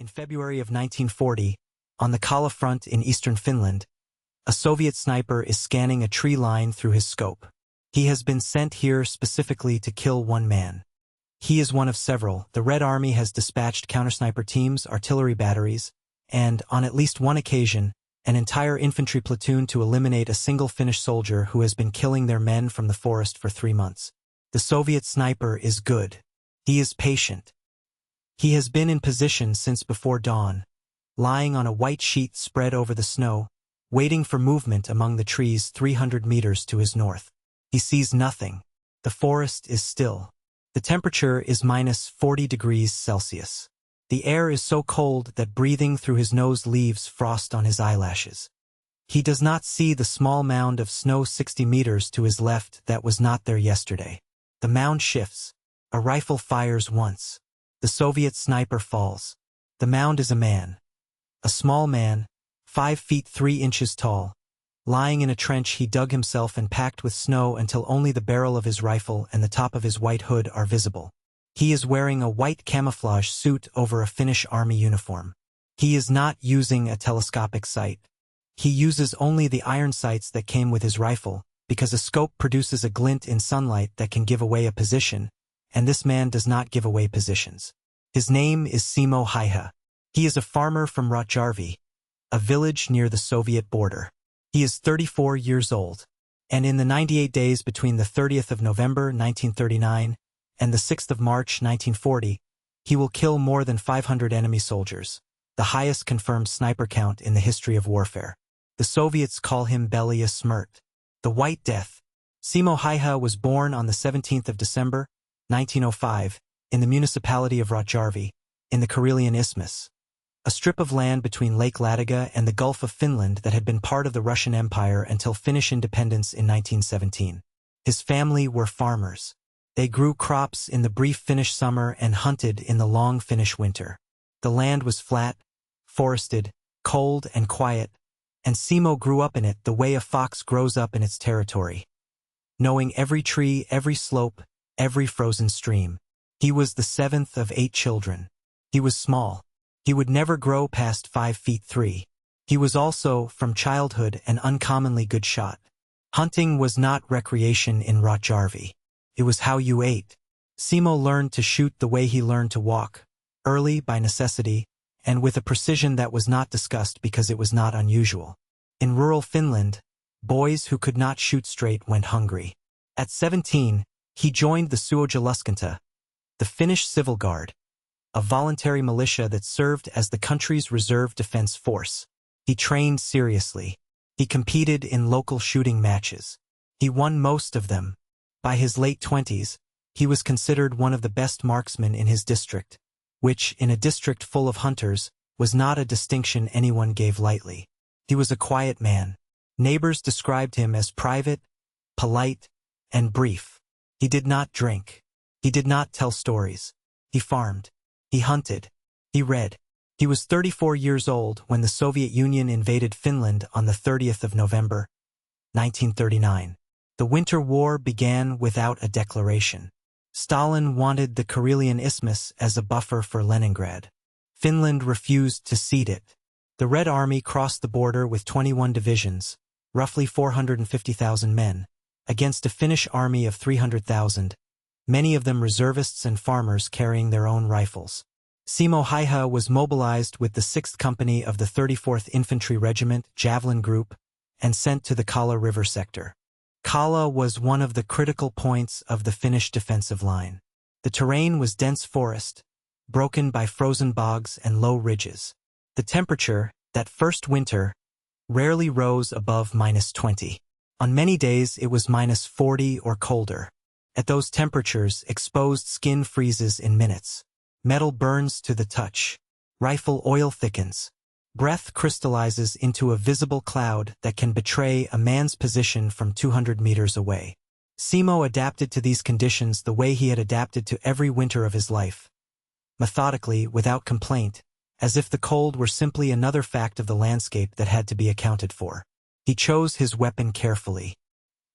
In February of 1940, on the Kollaa front in eastern Finland, a Soviet sniper is scanning a tree line through his scope. He has been sent here specifically to kill one man. He is one of several. The Red Army has dispatched countersniper teams, artillery batteries, and, on at least one occasion, an entire infantry platoon to eliminate a single Finnish soldier who has been killing their men from the forest for 3 months. The Soviet sniper is good. He is patient. He has been in position since before dawn, lying on a white sheet spread over the snow, waiting for movement among the trees 300 meters to his north. He sees nothing. The forest is still. The temperature is minus 40 degrees Celsius. The air is so cold that breathing through his nose leaves frost on his eyelashes. He does not see the small mound of snow 60 meters to his left that was not there yesterday. The mound shifts. A rifle fires once. The Soviet sniper falls. The mound is a man. A small man, 5 feet 3 inches tall. Lying in a trench he dug himself and packed with snow until only the barrel of his rifle and the top of his white hood are visible. He is wearing a white camouflage suit over a Finnish army uniform. He is not using a telescopic sight. He uses only the iron sights that came with his rifle, because a scope produces a glint in sunlight that can give away a position, and this man does not give away positions. His name is Simo Häyhä. He is a farmer from Rautjärvi, a village near the Soviet border. He is 34 years old, and in the 98 days between the 30th of November 1939 and the 6th of March 1940, he will kill more than 500 enemy soldiers, the highest confirmed sniper count in the history of warfare. The Soviets call him Belia Smrt, the White Death. Simo Häyhä was born on the 17th of December, 1905, in the municipality of Rautjärvi, in the Karelian Isthmus, a strip of land between Lake Ladoga and the Gulf of Finland that had been part of the Russian Empire until Finnish independence in 1917. His family were farmers. They grew crops in the brief Finnish summer and hunted in the long Finnish winter. The land was flat, forested, cold and quiet, and Simo grew up in it the way a fox grows up in its territory, knowing every tree, every slope, every frozen stream. He was the 7th of 8 children. He was small. He would never grow past 5 feet 3. He was also, from childhood, an uncommonly good shot. Hunting was not recreation in Rautjärvi. It was how you ate. Simo learned to shoot the way he learned to walk, early by necessity, and with a precision that was not discussed because it was not unusual. In rural Finland, boys who could not shoot straight went hungry. At 17, he joined the Suojaluskunta, the Finnish Civil Guard, a voluntary militia that served as the country's reserve defense force. He trained seriously. He competed in local shooting matches. He won most of them. By his late 20s, he was considered one of the best marksmen in his district, which, in a district full of hunters, was not a distinction anyone gave lightly. He was a quiet man. Neighbors described him as private, polite, and brief. He did not drink. He did not tell stories. He farmed. He hunted. He read. He was 34 years old when the Soviet Union invaded Finland on the 30th of November, 1939. The Winter War began without a declaration. Stalin wanted the Karelian Isthmus as a buffer for Leningrad. Finland refused to cede it. The Red Army crossed the border with 21 divisions, roughly 450,000 men, against a Finnish army of 300,000, many of them reservists and farmers carrying their own rifles. Simo Häyhä was mobilized with the 6th Company of the 34th Infantry Regiment, Javelin Group, and sent to the Kollaa River sector. Kollaa was one of the critical points of the Finnish defensive line. The terrain was dense forest, broken by frozen bogs and low ridges. The temperature, that first winter, rarely rose above -20. On many days it was -40 or colder. At those temperatures, exposed skin freezes in minutes. Metal burns to the touch. Rifle oil thickens. Breath crystallizes into a visible cloud that can betray a man's position from 200 meters away. Simo adapted to these conditions the way he had adapted to every winter of his life. Methodically, without complaint, as if the cold were simply another fact of the landscape that had to be accounted for. He chose his weapon carefully.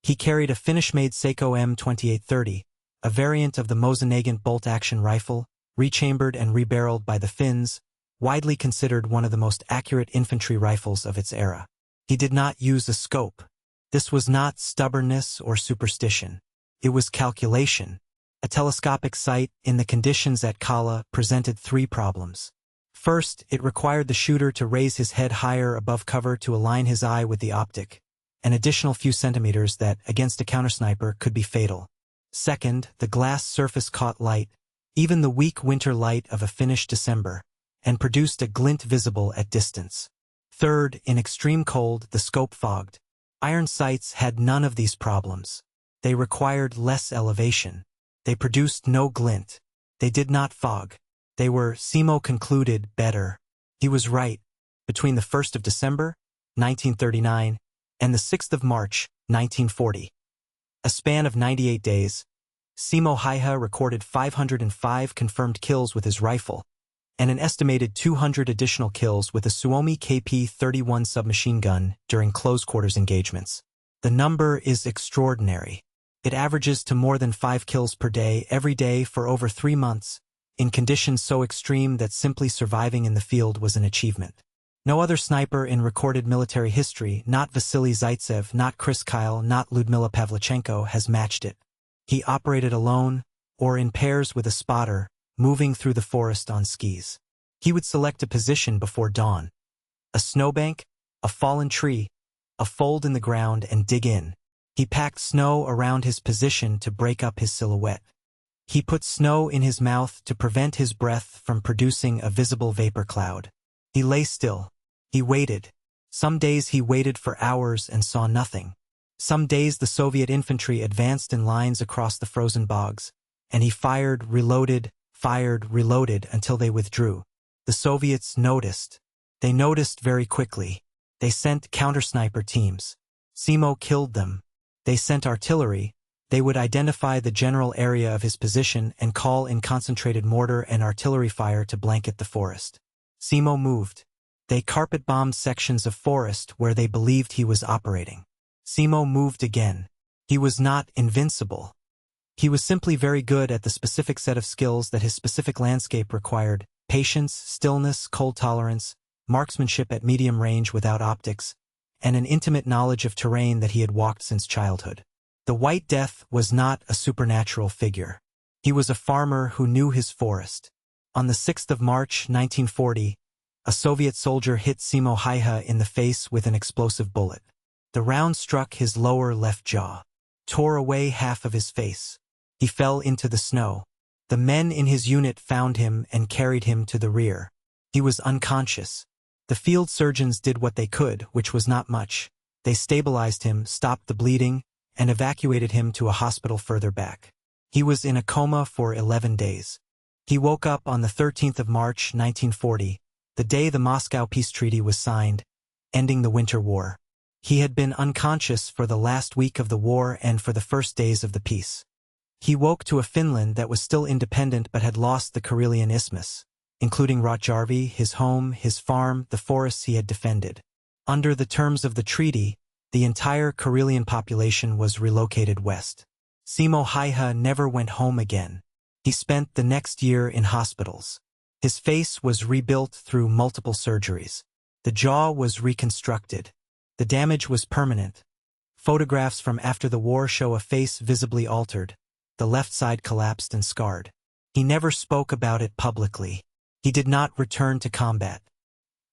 He carried a Finnish-made Seiko M2830, a variant of the Mosin-Nagant bolt-action rifle, rechambered and rebarreled by the Finns, widely considered one of the most accurate infantry rifles of its era. He did not use a scope. This was not stubbornness or superstition. It was calculation. A telescopic sight in the conditions at Kollaa presented three problems. First, it required the shooter to raise his head higher above cover to align his eye with the optic, an additional few centimeters that, against a countersniper, could be fatal. Second, the glass surface caught light, even the weak winter light of a Finnish December, and produced a glint visible at distance. Third, in extreme cold, the scope fogged. Iron sights had none of these problems. They required less elevation. They produced no glint. They did not fog. They were, Simo concluded, better. He was right. Between the 1st of December, 1939, and the 6th of March, 1940, a span of 98 days, Simo Häyhä recorded 505 confirmed kills with his rifle, and an estimated 200 additional kills with a Suomi KP-31 submachine gun during close-quarters engagements. The number is extraordinary. It averages to more than 5 kills per day every day for over 3 months, in conditions so extreme that simply surviving in the field was an achievement. No other sniper in recorded military history, not Vasily Zaitsev, not Chris Kyle, not Ludmila Pavlichenko, has matched it. He operated alone, or in pairs with a spotter, moving through the forest on skis. He would select a position before dawn. A snowbank, a fallen tree, a fold in the ground, and dig in. He packed snow around his position to break up his silhouette. He put snow in his mouth to prevent his breath from producing a visible vapor cloud. He lay still. He waited. Some days he waited for hours and saw nothing. Some days the Soviet infantry advanced in lines across the frozen bogs, and he fired, reloaded until they withdrew. The Soviets noticed. They noticed very quickly. They sent counter-sniper teams. Simo killed them. They sent artillery. They would identify the general area of his position and call in concentrated mortar and artillery fire to blanket the forest. Simo moved. They carpet-bombed sections of forest where they believed he was operating. Simo moved again. He was not invincible. He was simply very good at the specific set of skills that his specific landscape required: patience, stillness, cold tolerance, marksmanship at medium range without optics, and an intimate knowledge of terrain that he had walked since childhood. The White Death was not a supernatural figure. He was a farmer who knew his forest. On the 6th of March, 1940, a Soviet soldier hit Simo Häyhä in the face with an explosive bullet. The round struck his lower left jaw, tore away half of his face. He fell into the snow. The men in his unit found him and carried him to the rear. He was unconscious. The field surgeons did what they could, which was not much. They stabilized him, stopped the bleeding, and evacuated him to a hospital further back. He was in a coma for 11 days. He woke up on the 13th of March, 1940, the day the Moscow Peace Treaty was signed, ending the Winter War. He had been unconscious for the last week of the war and for the first days of the peace. He woke to a Finland that was still independent but had lost the Karelian Isthmus, including Rautjärvi, his home, his farm, the forests he had defended. Under the terms of the treaty, the entire Karelian population was relocated west. Simo Häyhä never went home again. He spent the next year in hospitals. His face was rebuilt through multiple surgeries. The jaw was reconstructed. The damage was permanent. Photographs from after the war show a face visibly altered. The left side collapsed and scarred. He never spoke about it publicly. He did not return to combat.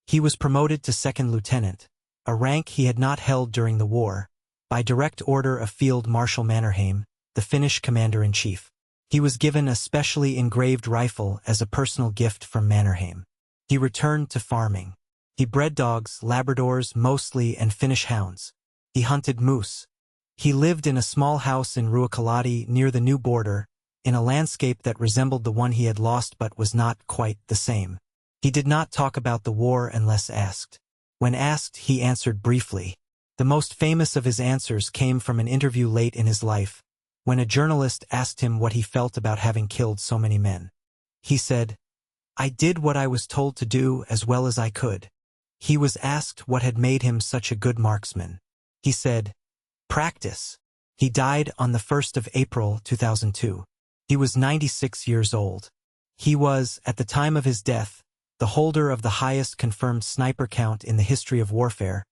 He was promoted to second lieutenant, a rank he had not held during the war, by direct order of Field Marshal Mannerheim, the Finnish commander-in-chief. He was given a specially engraved rifle as a personal gift from Mannerheim. He returned to farming. He bred dogs, Labradors mostly, and Finnish hounds. He hunted moose. He lived in a small house in Ruokolahti near the new border, in a landscape that resembled the one he had lost but was not quite the same. He did not talk about the war unless asked. When asked, he answered briefly. The most famous of his answers came from an interview late in his life, when a journalist asked him what he felt about having killed so many men. He said, "I did what I was told to do as well as I could." He was asked what had made him such a good marksman. He said, "Practice." He died on the 1st of April, 2002. He was 96 years old. He was, at the time of his death, the holder of the highest confirmed sniper count in the history of warfare,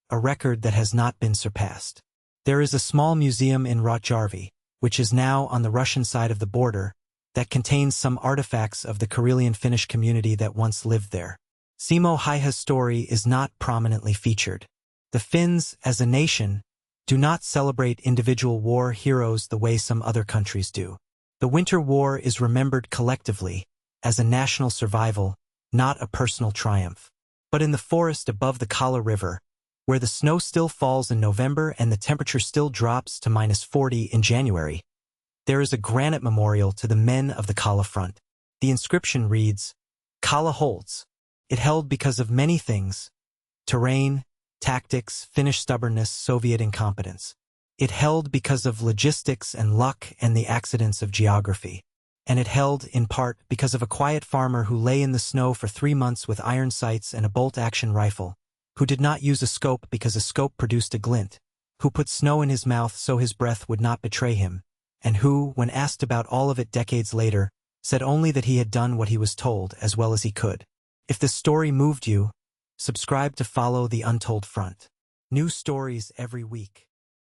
a record that has not been surpassed. There is a small museum in Rautjärvi, which is now on the Russian side of the border, that contains some artifacts of the Karelian Finnish community that once lived there. Simo Häyhä's story is not prominently featured. The Finns, as a nation, do not celebrate individual war heroes the way some other countries do. The Winter War is remembered collectively, as a national survival, not a personal triumph. But in the forest above the Kollaa River, where the snow still falls in November and the temperature still drops to -40 in January, there is a granite memorial to the men of the Kollaa front. The inscription reads, "Kollaa holds. It held because of many things: terrain, tactics, Finnish stubbornness, Soviet incompetence. It held because of logistics and luck and the accidents of geography. And it held, in part, because of a quiet farmer who lay in the snow for 3 months with iron sights and a bolt-action rifle, who did not use a scope because a scope produced a glint, who put snow in his mouth so his breath would not betray him, and who, when asked about all of it decades later, said only that he had done what he was told as well as he could." If this story moved you, subscribe to follow the Untold front. New stories every week.